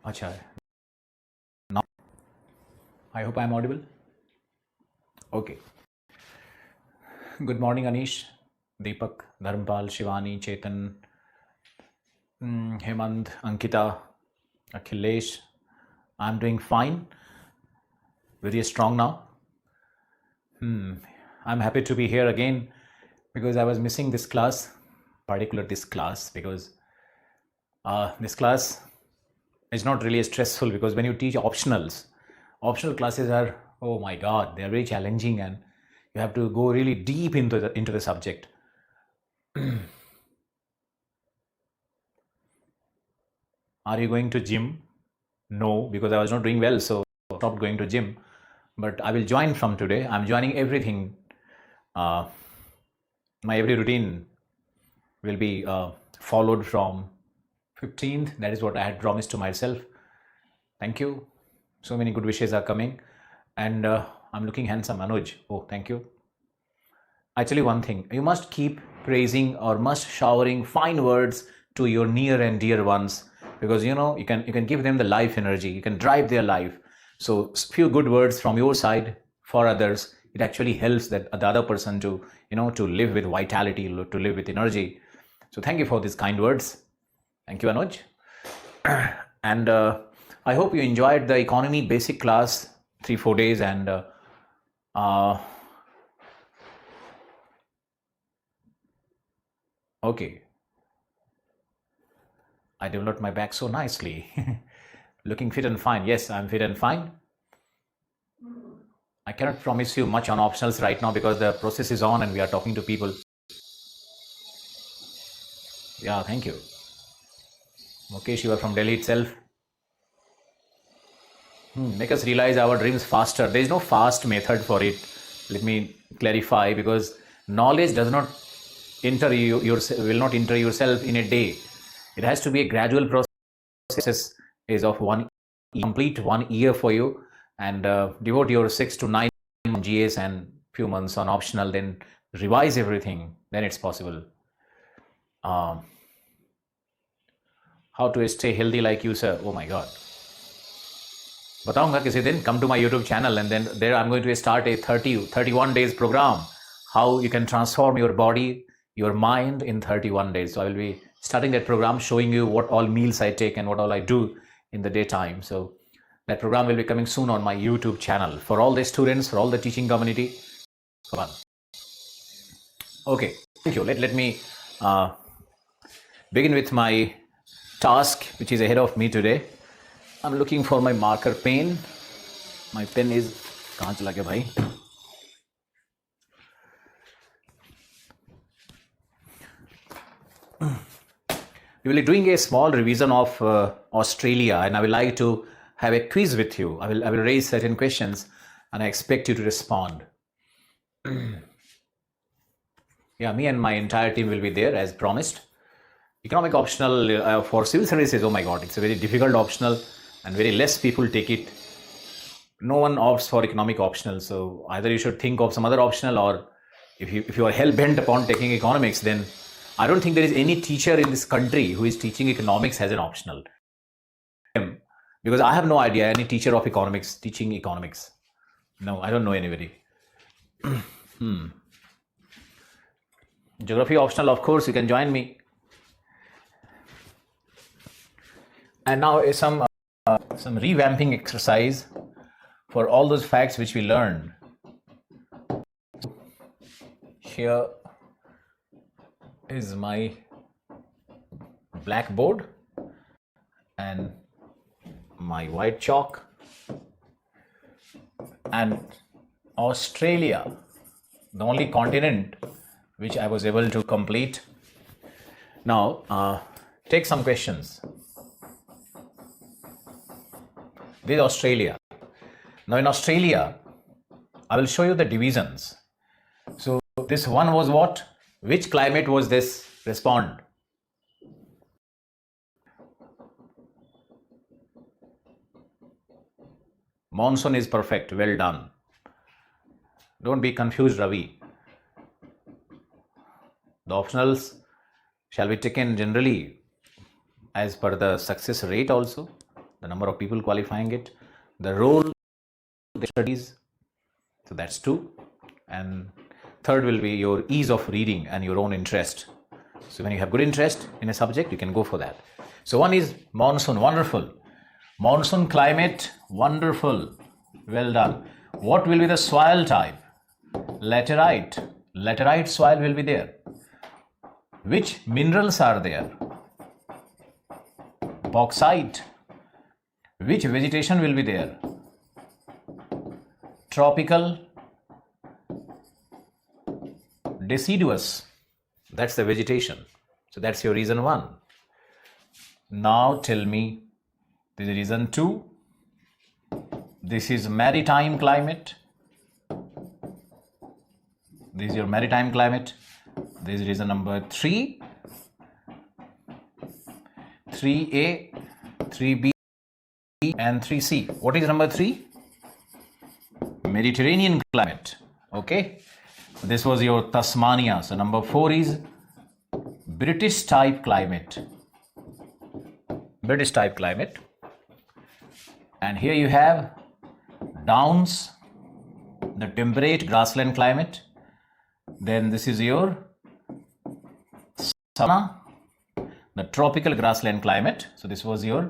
Acha, now I hope I'm audible. Okay. Good morning, Anish, Deepak, Dharmpal, Shivani, Chetan, Hemant, Ankita, Akhilesh. I'm doing fine, very strong now. I'm happy to be here again because I was missing this class, particular this class, because this class is not really stressful because when you teach optionals, optional classes are, oh my god, they are very challenging and you have to go really deep into the subject. Are you going to gym? No, because I was not doing well, so I stopped going to gym. But I will join from today. I'm joining everything. My every routine will be followed from 15th. That is what I had promised to myself. Thank you. So many good wishes are coming. And I'm looking handsome, Anuj. Oh, thank you. Actually, one thing, you must keep praising or must showering fine words to your near and dear ones, because you can give them the life energy, you can drive their life. So few good words from your side for others, it actually helps that the other person to to live with vitality, to live with energy. So thank you for these kind words. Thank you, Anuj. And I hope you enjoyed the economy basic class 3-4 days. And okay, I developed my back so nicely. Looking fit and fine. Yes, I'm fit and fine. I cannot promise you much on optionals right now because the process is on and we are talking to people. Yeah, thank you. Mukesh, you are from Delhi itself. Make us realize our dreams faster. There is no fast method for it. Let me clarify, because knowledge does not will not enter yourself in a day. It has to be a gradual process. Is of complete 1 year for you, and devote your 6 to 9 GS and few months on optional, then revise everything, then it's possible. How to stay healthy like you, sir? Oh my god, बताऊंगा किसी दिन. Come to my YouTube channel, and then there I'm going to start a 31 days program, how you can transform your body, your mind in 31 days. So I will be starting that program, showing you what all meals I take and what all I do in the daytime. So that program will be coming soon on my YouTube channel for all the students, for all the teaching community. Come on. Okay, thank you. Let me begin with my task, which is ahead of me today. I'm looking for my marker pen. My pen is कहाँ चला गया भाई? We will be doing a small revision of Australia, and I would like to have a quiz with you. I will raise certain questions, and I expect you to respond. Yeah, me and my entire team will be there as promised. Economic optional for civil services. Oh my God, it's a very difficult optional, and very less people take it. No one opts for economic optional, so either you should think of some other optional, or if you are hell bent upon taking economics, then I don't think there is any teacher in this country who is teaching economics as an optional. Because I have no idea any teacher of economics teaching economics. No, I don't know anybody. Geography optional, of course, you can join me. And now is some revamping exercise for all those facts which we learned. Here is my blackboard and my white chalk, and Australia, the only continent which I was able to complete. Now take some questions. This is Australia. Now in Australia, I will show you the divisions. So this one was what? Which climate was this? Respond. Monsoon is perfect. Well done. Don't be confused, Ravi. The optionals shall be taken generally as per the success rate also. the number of people qualifying it, the role they studies, so that's 2, and third will be your ease of reading and your own interest. So when you have good interest in a subject, you can go for that. So one is monsoon, wonderful. Monsoon climate, wonderful, well done. What will be the soil type? Laterite. Laterite soil will be there. Which minerals are there? Bauxite. Which vegetation will be there? Tropical deciduous. That's the vegetation. So that's your reason 1. Now tell me, this is reason 2. This is maritime climate. This is your maritime climate. This is reason number 3. 3A, 3B, and 3C. What is number 3? Mediterranean climate. Okay. This was your Tasmania. So number 4 is British type climate. British type climate. And here you have Downs, the temperate grassland climate. Then this is your Savannah, the tropical grassland climate. So this was your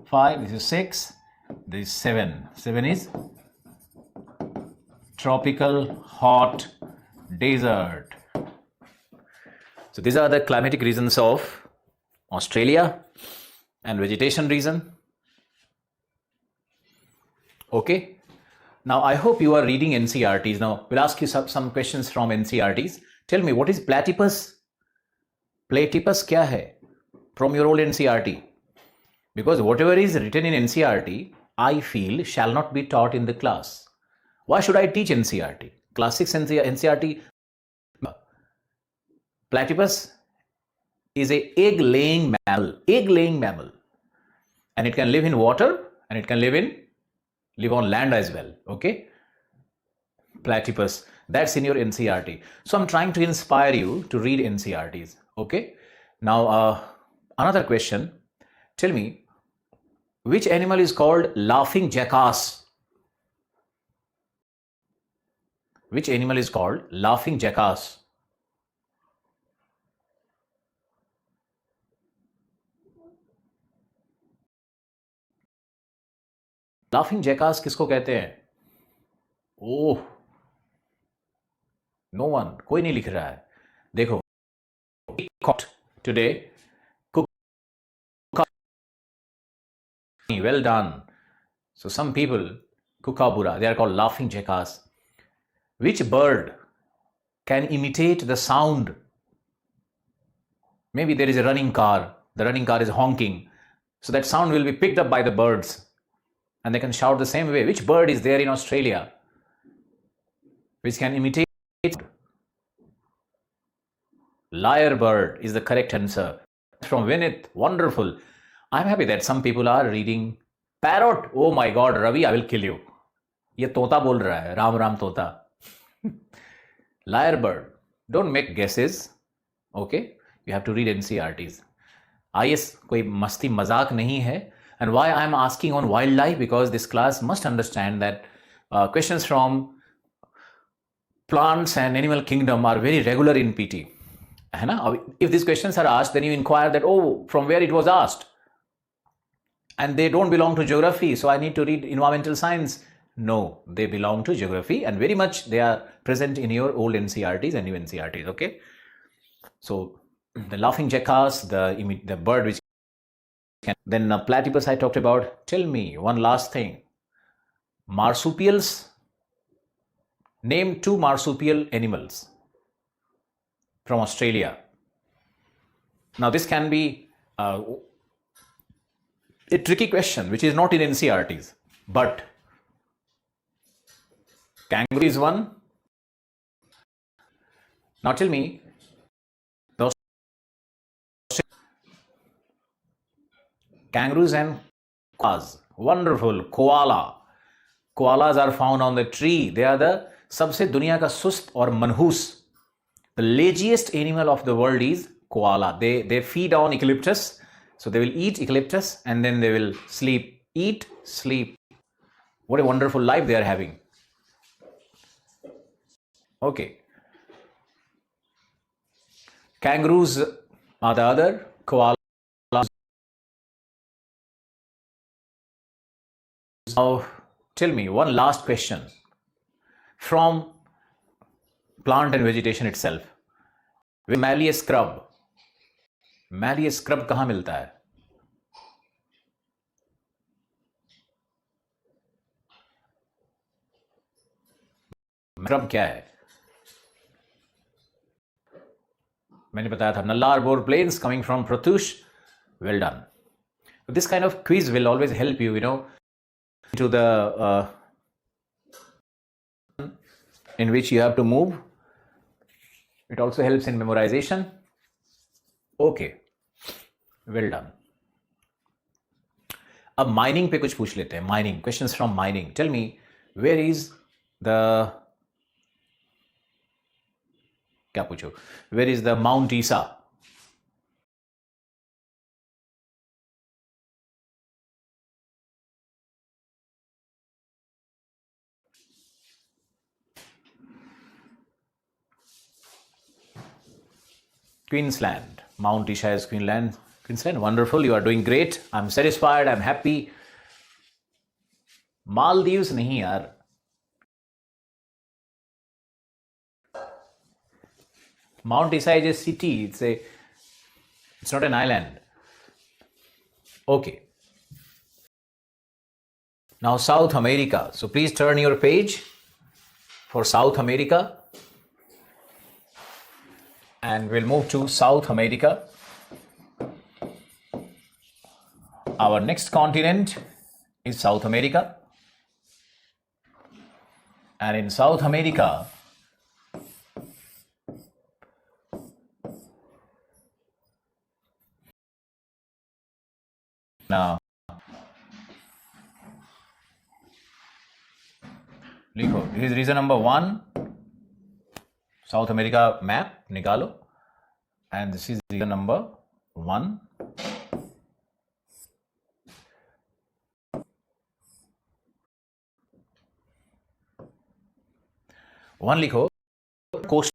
5, this is 6, this is 7. 7 is tropical hot desert. So these are the climatic regions of Australia and vegetation region. Okay. Now I hope you are reading NCERTs. Now we'll ask you some questions from NCERTs. Tell me, what is platypus? Platypus kya hai? From your old NCERT. Because whatever is written in NCERT, I feel shall not be taught in the class. Why should I teach NCERT? Class 6 NCERT. Platypus is a egg-laying mammal, and it can live in water and it can live on land as well. Okay, platypus, that's in your NCERT. So I'm trying to inspire you to read NCERTs. Okay, now another question. Tell me, which animal is called laughing jackass? Which animal is called laughing jackass? Laughing jackass किसको कहते हैं? ओह, no one, कोई नहीं लिख रहा है. देखो, caught today, well done. So some people, kookaburra, they are called laughing jackass. Which bird can imitate the sound? Maybe there is a running car, the running car is honking, so that sound will be picked up by the birds and they can shout the same way. Which bird is there in Australia which can imitate? Lyrebird is the correct answer. From Vinith, wonderful. I'm happy that some people are reading parrot. Oh my God, Ravi, I will kill you. ये तोता बोल रहा है, राम राम तोता. Lyrebird. Don't make guesses. Okay, you have to read NCERTs. IS कोई मस्ती मजाक नहीं है. And why I'm asking on wildlife? Because this class must understand that questions from plants and animal kingdom are very regular in PT. If these questions are asked, then you inquire that, oh, from where it was asked. And they don't belong to geography, so I need to read environmental science. No, they belong to geography, and very much they are present in your old NCERTs and new NCERTs. Okay, so the laughing jackass, the bird which can, then platypus I talked about. Tell me one last thing. Marsupials. Name 2 marsupial animals from Australia. Now this can be a tricky question which is not in NCERTs, but kangaroo is one. Now tell me, kangaroos and koalas. Wonderful. Koala. Koalas are found on the tree. They are the सबसे दुनिया का सुस्त और मनहूस. The laziest animal of the world is koala. They feed on eucalyptus. So they will eat eucalyptus and then they will sleep eat, sleep. What a wonderful life they are having. Okay. Kangaroos are the other. Koalas. Now, tell me one last question from plant and vegetation itself. Malleus scrub. Malleus scrub कहाँ मिलता है? Scrub क्या है? मैंने बताया था Nallar Bore Plains coming from Prathush. Well done. This kind of quiz will always help you, to the in which you have to move. It also helps in memorization. Okay. Well done. अब mining पे कुछ पूछ लेते हैं. Mining, questions from mining. Tell me, where is the क्या पूछो? Where is the Mount Isa? Queensland. Mount Isa is Queensland. Queensland, wonderful. You are doing great. I'm satisfied. I'm happy. Maldives नहीं यार. Mount Isa is a city. It's not an island. Okay. Now South America. So please turn your page for South America. And we'll move to South America. Our next continent is South America. And in South America, now लिखो, this is reason number 1. South America map निकालो. And this is reason number 1. One लिखो, coastal.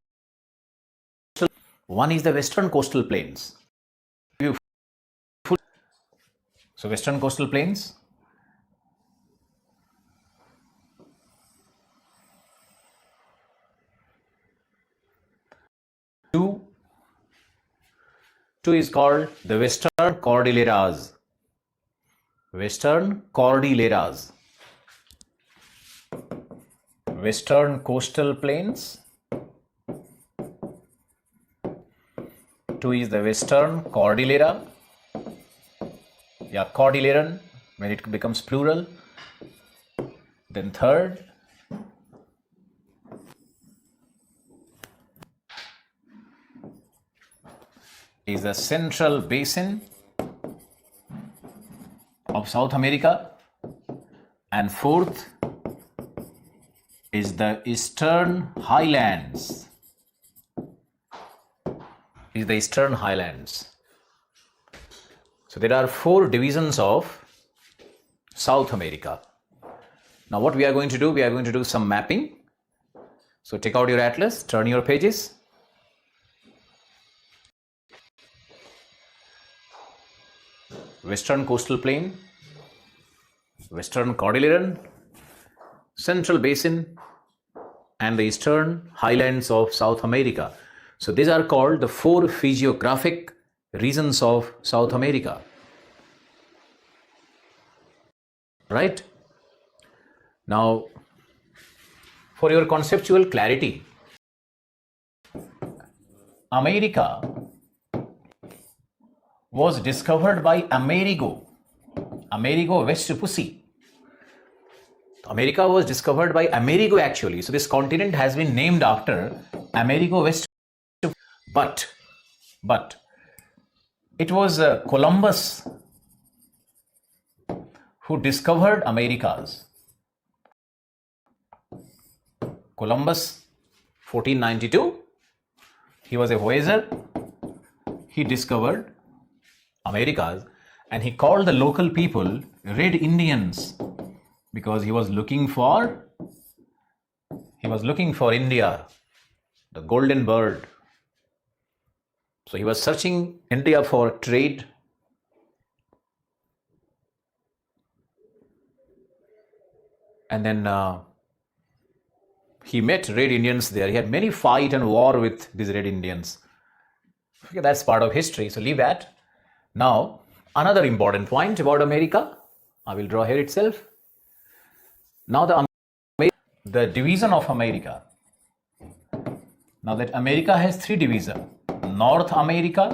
One is the western coastal plains. So western coastal plains. Two is called the Western Cordilleras. Western Cordilleras. Western coastal plains. 2 is the Western Cordillera. Yeah, Cordilleran when it becomes plural. Then third is the Central Basin of South America, and fourth is the Eastern Highlands. So there are 4 divisions of South America. Now what we are going to do, we are going to do some mapping. So take out your atlas, turn your pages. Western coastal plain, Western Cordilleran, Central Basin, and the Eastern Highlands of South America. So these are called the 4 physiographic regions of South America. Right? Now, for your conceptual clarity, America was discovered by Amerigo Vespucci. America was discovered by Amerigo actually. So this continent has been named after Amerigo Vespucci. But it was Columbus who discovered Americas. Columbus, 1492, he was a voyager. He discovered Americas, and he called the local people Red Indians because he was looking for India, the golden bird. So he was searching India for trade. And then he met Red Indians there. He had many fight and war with these Red Indians. Okay, that's part of history, so leave that. Now, another important point about America, I will draw here itself. Now the division of America. Now that America has three divisions: North America,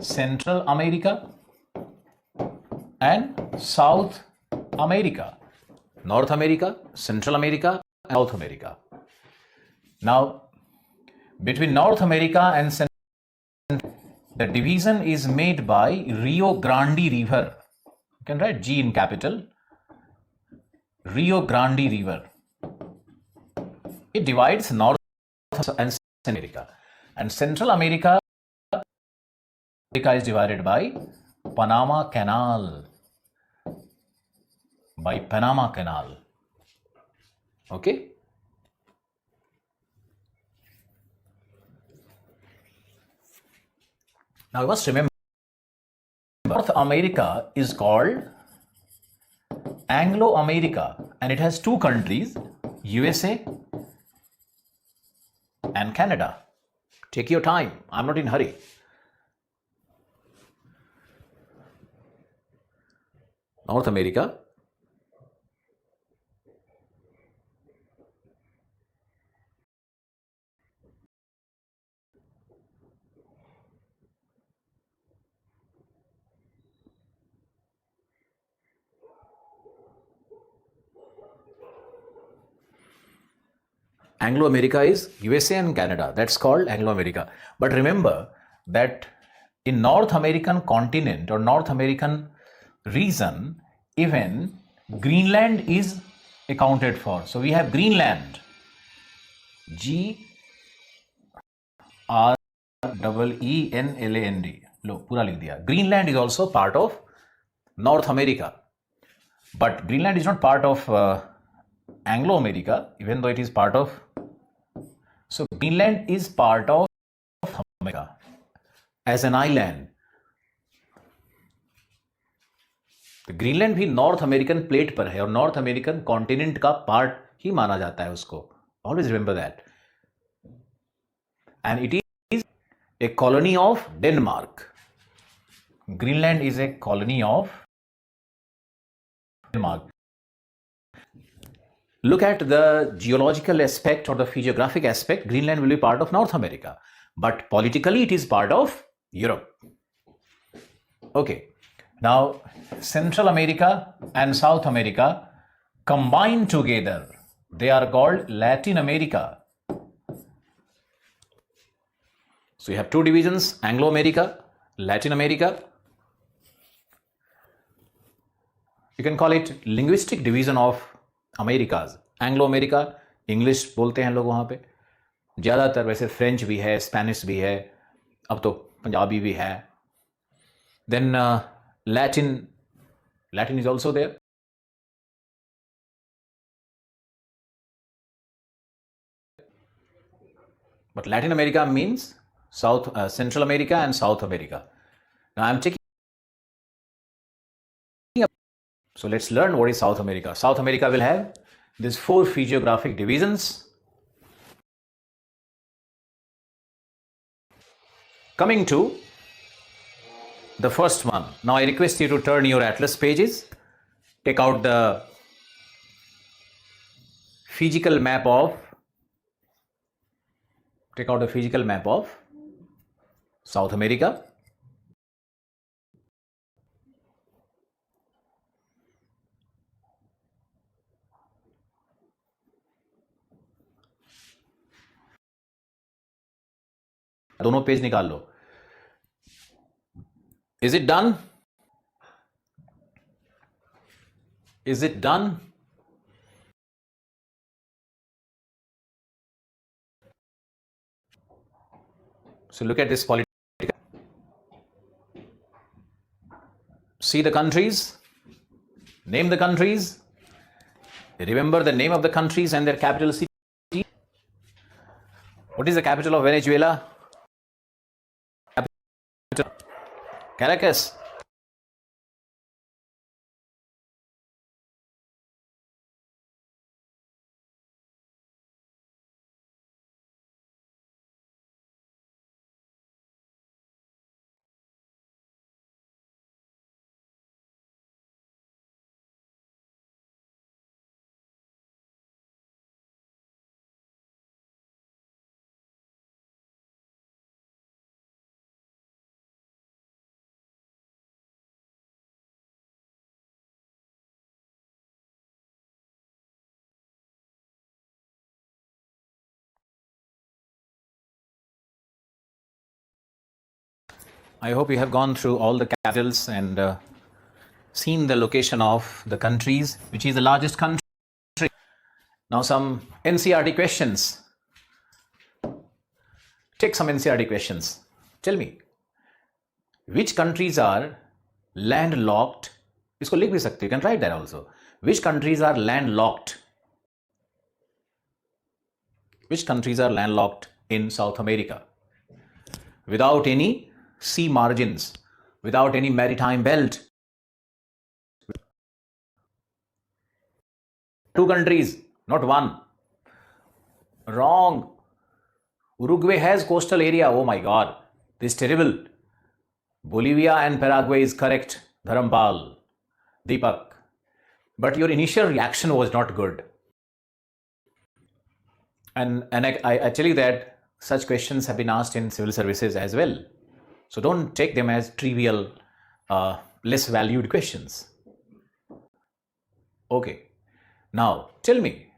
Central America, and South America. North America, Central America, and South America. Now, between North America and Central, the division is made by Rio Grande River. You can write G in capital. Rio Grande River. It divides North and Central America. And Central America is divided by Panama Canal. By Panama Canal. Okay? Now you must remember, North America is called Anglo-America, and it has two countries, USA and Canada. Take your time. I'm not in a hurry. North America, Anglo-America is USA and Canada. That's called Anglo-America. But remember that in North American continent or North American region, even Greenland is accounted for. So we have Greenland. Greenland. लो पूरा लिख दिया. Greenland is also part of North America. But Greenland is not part of Anglo-America, even though it is part of. So Greenland is part of America as an island. तो Greenland भी north American plate पर है और north American continent का part ही माना जाता है उसको. Always remember that. And it is a colony of Denmark. Greenland is a colony of Denmark. Look at the geological aspect or the physiographic aspect. Greenland will be part of North America, but politically it is part of Europe. Okay, now Central America and South America combined together, they are called Latin America. So you have two divisions: Anglo-America, Latin America. You can call it linguistic division of Americas. Anglo America, English बोलते हैं लोग वहाँ पे ज़्यादातर. वैसे French भी है, Spanish भी है, अब तो पंजाबी भी है. Then Latin is also there. But Latin America means South Central America and South America. Now I am checking. So let's learn what is South America. South America will have these four physiographic divisions. Coming to the first one. Now I request you to turn your atlas pages. Take out the physical map of South America. दोनों page निकाल लो. Is it done? Is it done? So look at this political. See the countries. Name the countries. Remember the name of the countries and their capital city. What is the capital of Venezuela? Caracas. I hope you have gone through all the capitals and seen the location of the countries, which is the largest country. Now some NCERT questions. Take some NCERT questions. Tell me, which countries are landlocked? इसको लिख भी सकते हो. You can write that also. Which countries are landlocked? Which countries are landlocked in South America? Without any sea margins, without any maritime belt. Two countries, not one. Wrong. Uruguay has coastal area. Oh my God, this is terrible. Bolivia and Paraguay is correct. Dharampal, Deepak. But your initial reaction was not good. And I tell you that such questions have been asked in civil services as well. So don't take them as trivial, less valued questions. Okay. Now tell me,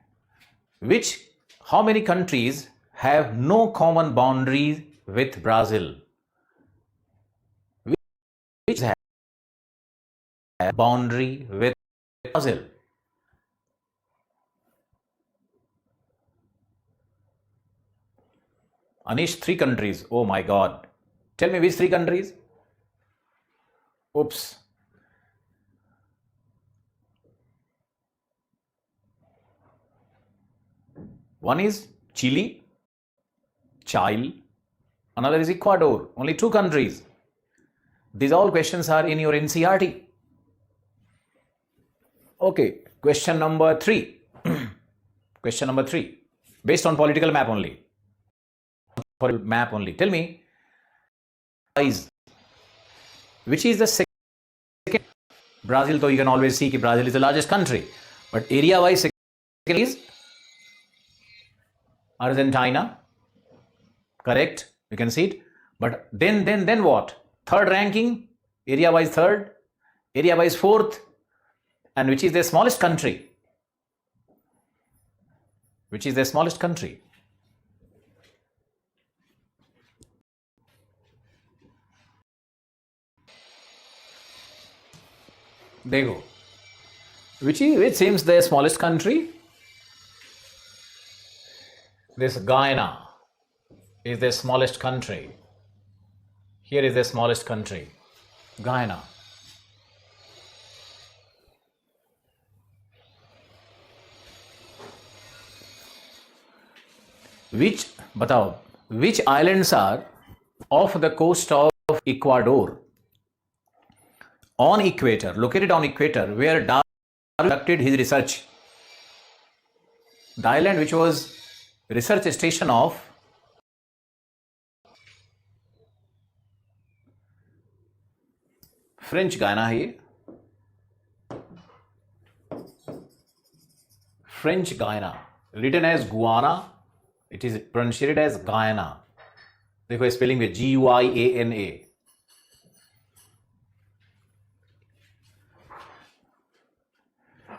how many countries have no common boundaries with Brazil? Which have a boundary with Brazil? Anish, 3 countries. Oh my God. Tell me which 3 countries? Oops. One is Chile, another is Ecuador. Only 2 countries. These all questions are in your NCERT. Okay, question number 3. Question number 3. Based on political map only. Tell me, which is the second? Brazil, though you can always see that Brazil is the largest country. But area-wise, second is Argentina. Correct? You can see it. But then what? Third ranking, area-wise 3rd, area-wise 4th. And which is the smallest country? Which is the smallest country? There you go. Which seems the smallest country? This Guyana is the smallest country. Here is the smallest country, Guyana. Which islands are off the coast of Ecuador? On equator, located on equator, where Darwin conducted his research. The island which was research station of French Guiana है. French Guiana, written as Guyana, it is pronounced as Guyana. देखो spelling में G-U-I-A-N-A.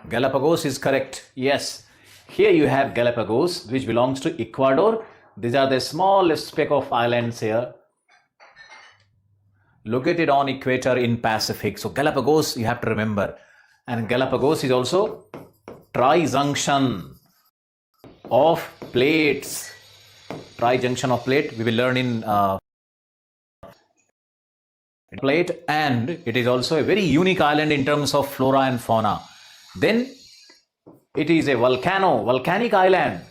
Galapagos is correct. Yes. Here you have Galapagos, which belongs to Ecuador. These are the smallest speck of islands here, located on equator in Pacific. So Galapagos, you have to remember. And Galapagos is also trijunction of plates. Trijunction of plate, we will learn in plate, and it is also a very unique island in terms of flora and fauna. Then it is a volcanic island,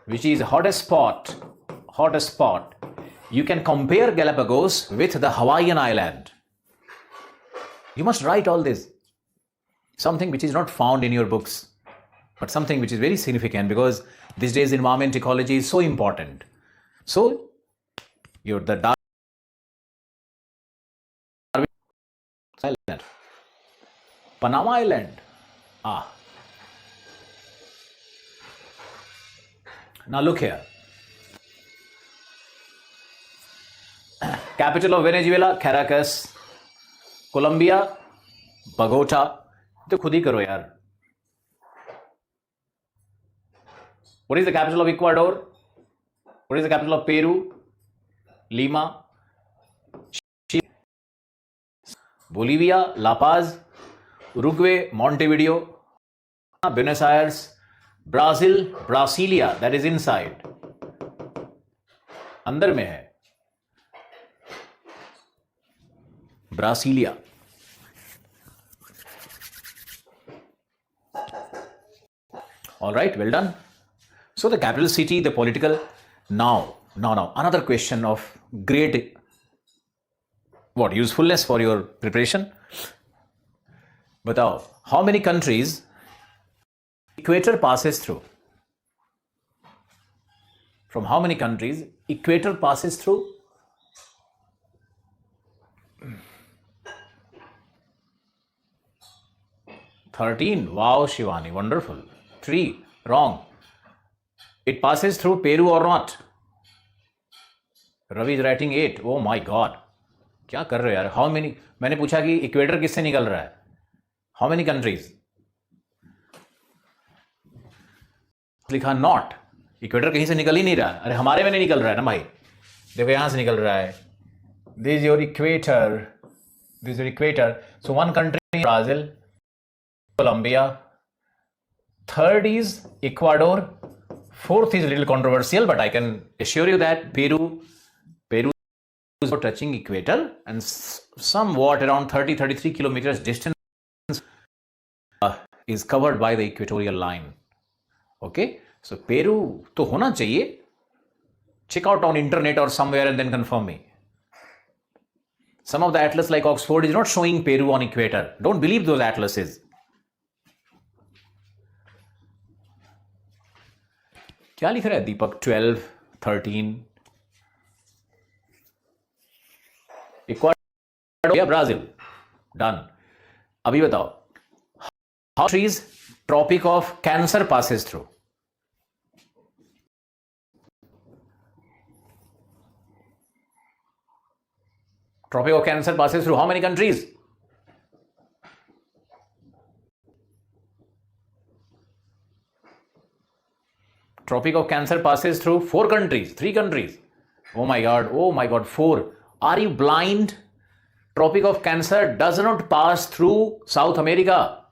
which is hottest spot. You can compare Galapagos with the Hawaiian island. You must write all this. Something which is not found in your books, but something which is very significant, because these days environment ecology is so important. So, the Darwin Island, Panama Island. Now look here. Capital of Venezuela, Caracas. Colombia, Bogota. तो खुद ही करो यार. What is the capital of Ecuador? What is the capital of Peru? Lima. Bolivia, La Paz. Uruguay, Montevideo. Buenos Aires. Brazil, Brasilia, that is inside. अंदर में है Brasilia. All right, well done. So the capital city, the political. Now, another question of great usefulness for your preparation. Batao, how many countries equator passes through? From how many countries equator passes through? $13. Wow, Shivani, wonderful. 3. Wrong. It passes through Peru or not? Ravi is writing 8. Oh my God. क्या कर रहे हो यार? How many? मैंने पूछा कि equator किससे निकल रहा है? How many countries? लिखा not. इक्वेटर कहीं से निकल ही नहीं रहा. अरे हमारे में नहीं निकल रहा है ना भाई. देखो यहाँ से निकल रहा है. This is your equator. This is your equator. So one country is Brazil, Colombia. Third is Ecuador. Fourth is a little controversial, but I can assure you that Peru is touching equator, and somewhat around 33 kilometers distance is covered by the equatorial line. Okay, so Peru to hona chahiye. Check out on internet or somewhere and then confirm me. Some of the atlas like Oxford is not showing Peru on equator. Don't believe those atlases. क्या लिख रहा है दीपक? 12, 13. Ecuador या Brazil? Done. अभी बताओ, how trees Tropic of Cancer passes through? Tropic of Cancer passes through how many countries? Tropic of Cancer passes through 4 countries, 3 countries. Oh my God, 4. Are you blind? Tropic of Cancer does not pass through South America.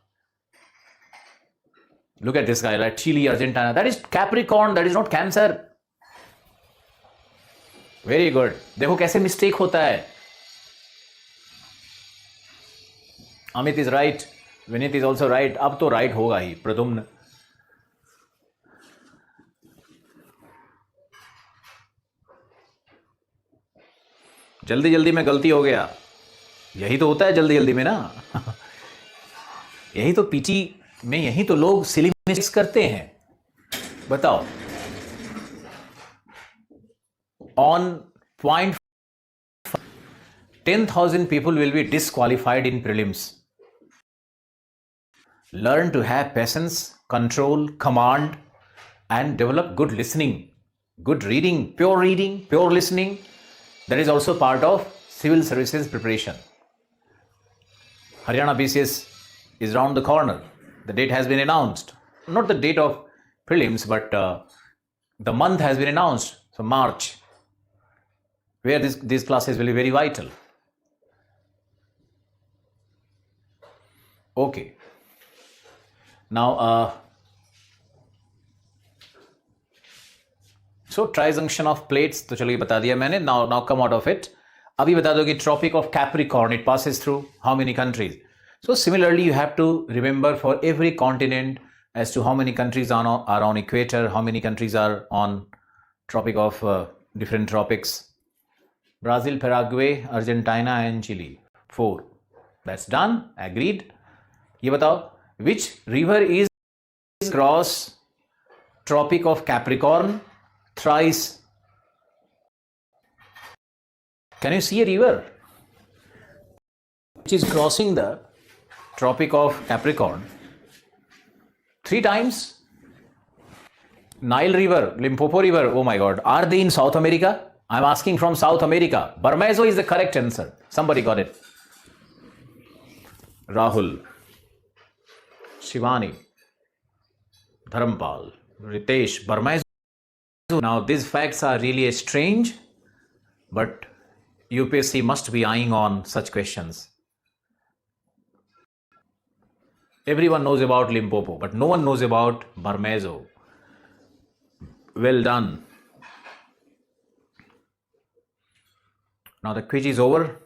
Look at this guy, like Chile, Argentina. That is Capricorn, that is not Cancer. Very good. देखो कैसे mistake होता है. Amit is right. Vinit is also right. अब तो right होगा ही. प्रदुम्न. जल्दी जल्दी में गलती हो गया. यही तो होता है जल्दी जल्दी में ना. यही तो पीटी में यही तो लोग सिली मिस्टेक्स करते हैं. बताओ. On point 10,000 people will be disqualified in prelims. Learn to have patience, control, command, and develop good listening, good reading, pure listening. That is also part of civil services preparation. Haryana BCS is round the corner. The date has been announced. Not the date of prelims, but the month has been announced. So March, where these classes will be very vital. Okay. Now, so trijunction of plates, तो चलो ये बता दिया मैंने. Now come out of it. अभी बता दो कि Tropic of Capricorn it passes through how many countries. So similarly, you have to remember for every continent as to how many countries are on equator, how many countries are on tropic of different tropics. Brazil, Paraguay, Argentina and Chile. 4. That's done. Agreed. ये बताओ which river is across tropic of Capricorn thrice? Can you see a river which is crossing the Tropic of Capricorn 3 times? Nile River, Limpopo River, oh my god, are they in South America? I'm asking from South America. Barmezo is the correct answer. Somebody got it. Rahul, Shivani, Dharampal, Ritesh, Barmezo. Now these facts are really strange, but UPSC must be eyeing on such questions. Everyone knows about Limpopo, but no one knows about Barmezo. Well done. Now the quiz is over.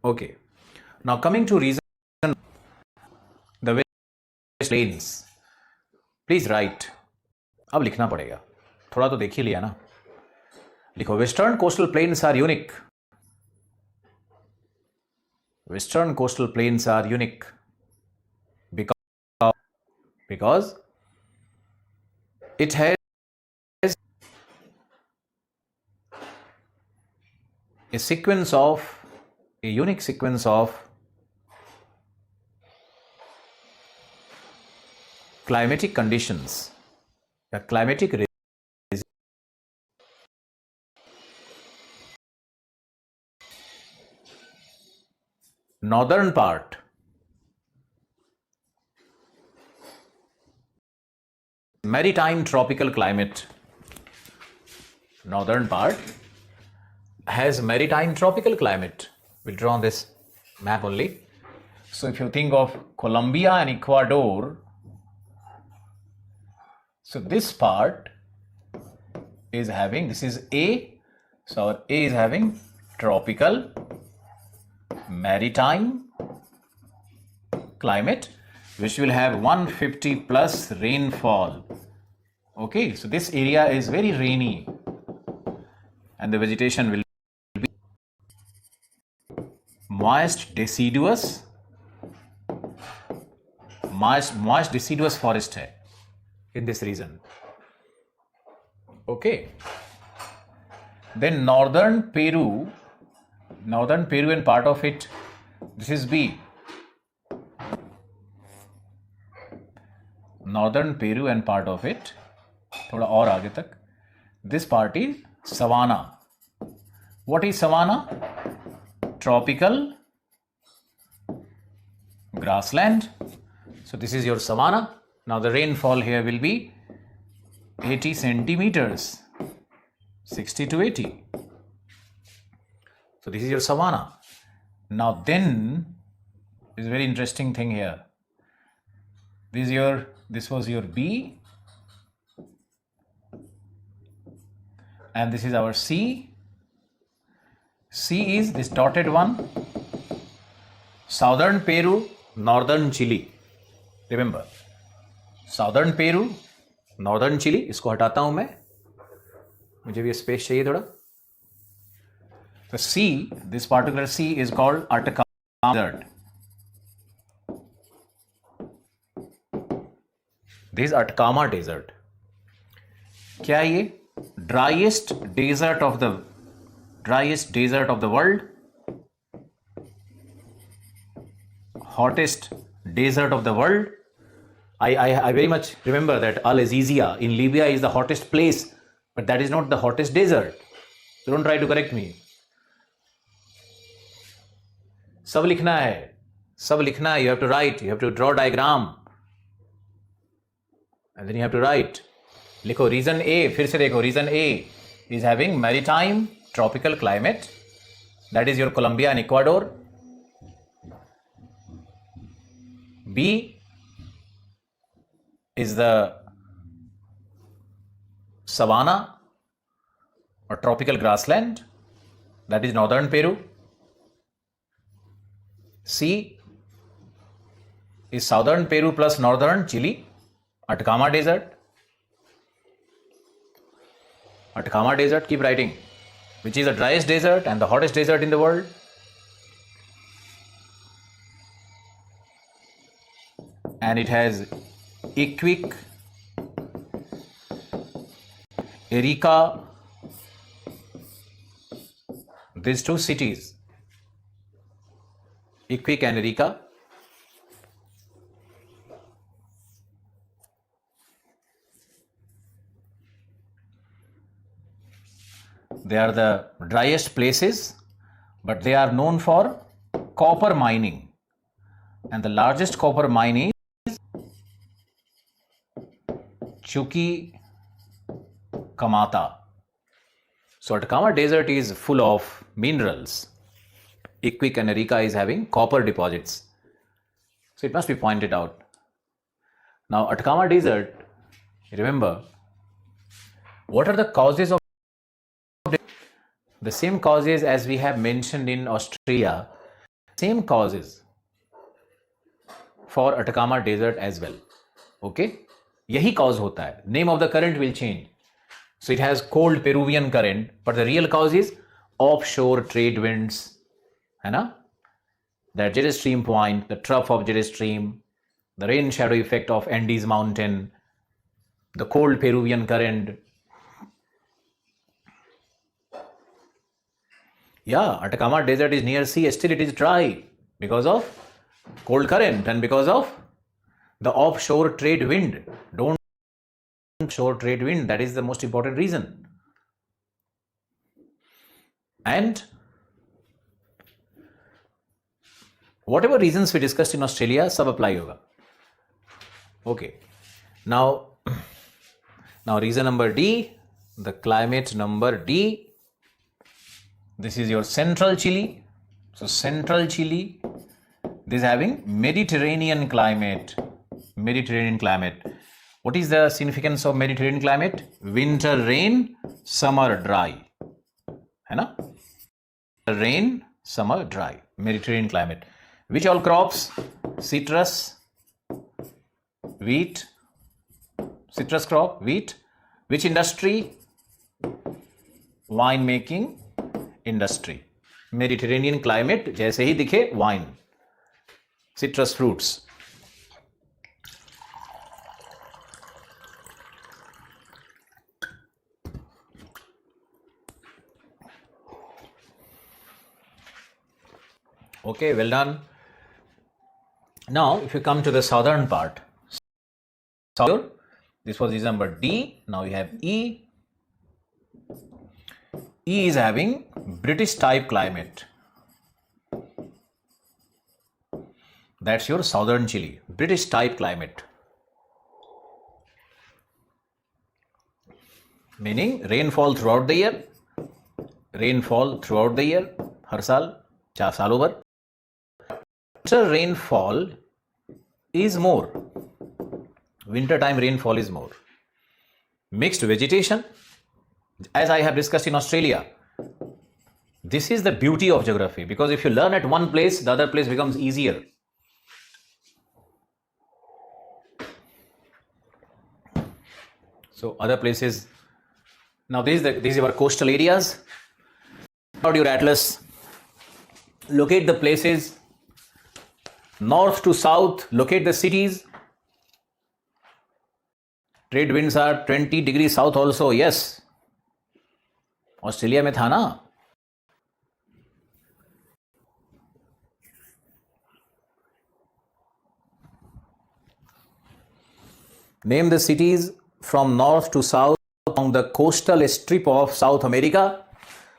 Okay. Now coming to reason. The West Plains. Please write. अब लिखना पड़ेगा, थोड़ा तो देख ही लिया ना. लिखो Western coastal plains are unique. Western coastal plains are unique because it has a unique sequence of climatic conditions, the climatic northern part maritime tropical climate. Northern part has maritime tropical climate. We'll draw on this map only. So if you think of Colombia and Ecuador, so this part is having, this is A, so our A is having tropical maritime climate, which will have 150 plus rainfall. Okay, so this area is very rainy and the vegetation will be moist deciduous forest hai in this region. Okay, then northern Peru and part of it, this is B. Northern Peru and part of it, थोड़ा और आगे तक, this part is savanna. What is savanna? Tropical grassland. So this is your savanna. Now the rainfall here will be 80 centimeters, 60 to 80. So this is your savanna. Now then, this is a very interesting thing here. This was your B, and this is our C. C is this dotted one. Southern Peru, northern Chile. Remember, Southern Peru, northern Chile. इसको हटाता हूं मैं, मुझे भी space चाहिए थोड़ा. The C, this particular C is called Atacama Desert. This is Atacama Desert. क्या है ये? Driest desert of the world, hottest desert of the world. I very much remember that Al Azizia in Libya is the hottest place, but that is not the hottest desert. So don't try to correct me. सब लिखना है. You have to write, you have to draw diagram, and then you have to write. लिखो reason A, फिर से देखो, reason A is having maritime tropical climate. That is your Colombia and Ecuador. B is the savanna or tropical grassland. That is northern Peru. C is southern Peru plus northern Chile, Atacama Desert. Atacama Desert, keep writing. Which is the driest desert and the hottest desert in the world? And it has Iquique, Arica, these two cities, Iquique and Arica. They are the driest places, but they are known for copper mining. And the largest copper mine is Chuquicamata. So Atacama Desert is full of minerals. Iquique and Arica is having copper deposits. So it must be pointed out. Now Atacama Desert, remember, what are the causes of the same causes as we have mentioned in Australia, same causes for Atacama Desert as well. Okay? Yahi cause hota hai. Name of the current will change. So it has cold Peruvian current, but the real cause is offshore trade winds. Hai na? That jet stream point, the trough of jet stream, the rain shadow effect of Andes mountain, the cold Peruvian current. Yeah, Atacama Desert is near sea, still it is dry because of cold current and because of the offshore trade wind. Don't offshore trade wind, that is the most important reason. And whatever reasons we discussed in Australia, sab apply hoga. Okay. Now reason number D, the climate number D. This is your central Chile. So central Chile, this is having Mediterranean climate. Mediterranean climate. What is the significance of Mediterranean climate? Winter rain, summer dry. Hai na? Rain, summer dry. Mediterranean climate. Which all crops? Citrus, wheat, citrus crop, wheat. Which industry? Wine making industry. Mediterranean climate, जैसे ही दिखे wine, citrus fruits. Okay, well done. Now, if you come to the southern part, this was reason number D. Now you have E. E is having British type climate. That's your southern Chile, British type climate. Meaning rainfall throughout the year. Rainfall throughout the year. हर साल 4 सालों भर. Winter rainfall is more. Winter time rainfall is more. Mixed vegetation. As I have discussed in Australia, this is the beauty of geography, because if you learn at one place, the other place becomes easier. So other places. Now these are our coastal areas. Out your atlas. Locate the places. North to south, locate the cities. Trade winds are 20 degrees south also, yes. Australia में था ना. Name the cities from north to south along the coastal strip of South America.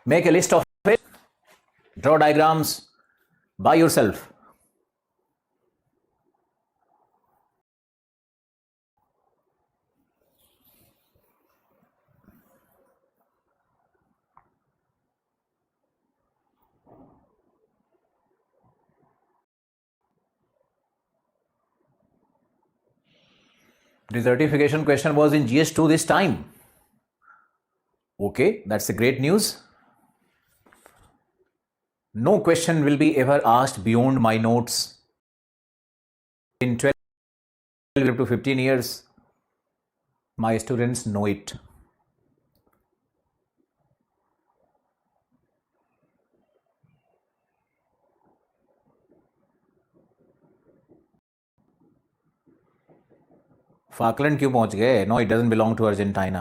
Make a list of it. Draw diagrams by yourself. Desertification question was in GS2 this time. Okay, that's a great news. No question will be ever asked beyond my notes. In 12 to 15 years, my students know it. Falkland क्यों पहुंच गए? No, it doesn't belong to Argentina.